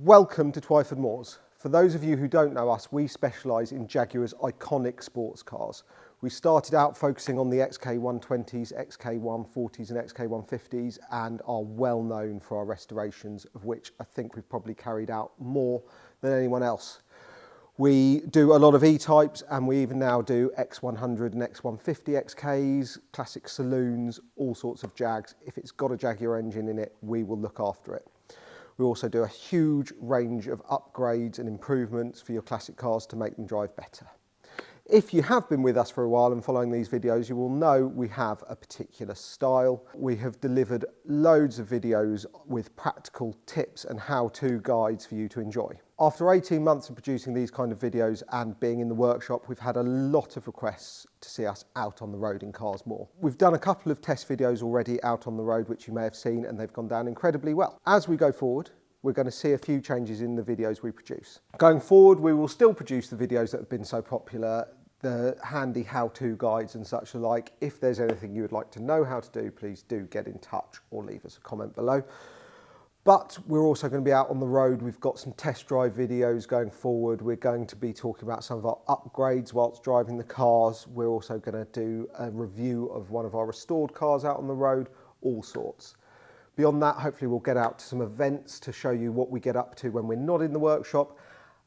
Welcome to Twyford Moors. For those of you who don't know us, we specialise in Jaguar's iconic sports cars. We started out focusing on the XK120s, XK140s and XK150s and are well known for our restorations, of which I think we've probably carried out more than anyone else. We do a lot of E-types and we even now do X100 and X150 XKs, classic saloons, all sorts of Jags. If it's got a Jaguar engine in it, we will look after it. We also do a huge range of upgrades and improvements for your classic cars to make them drive better. If you have been with us for a while and following these videos, you will know we have a particular style. We have delivered loads of videos with practical tips and how-to guides for you to enjoy. After 18 months of producing these kind of videos and being in the workshop, we've had a lot of requests to see us out on the road in cars more. We've done a couple of test videos already out on the road, which you may have seen, and they've gone down incredibly well. As we go forward, we're going to see a few changes in the videos we produce. Going forward, we will still produce the videos that have been so popular, the handy how-to guides and such alike. If there's anything you would like to know how to do, please do get in touch or leave us a comment below. But we're also going to be out on the road. We've got some test drive videos going forward. We're going to be talking about some of our upgrades whilst driving the cars. We're also going to do a review of one of our restored cars out on the road, all sorts. Beyond that, hopefully we'll get out to some events to show you what we get up to when we're not in the workshop.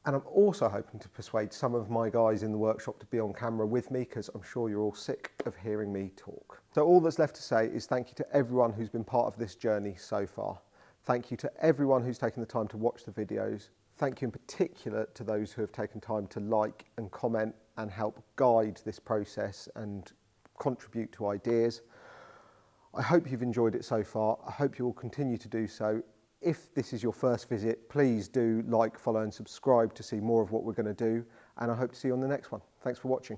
And I'm also hoping to persuade some of my guys in the workshop to be on camera with me, because I'm sure you're all sick of hearing me talk. So all that's left to say is thank you to everyone who's been part of this journey so far. Thank you to everyone who's taken the time to watch the videos. Thank you in particular to those who have taken time to like and comment and help guide this process and contribute to ideas. I hope you've enjoyed it so far. I hope you will continue to do so. If this is your first visit, please do like, follow and subscribe to see more of what we're going to do. And I hope to see you on the next one. Thanks for watching.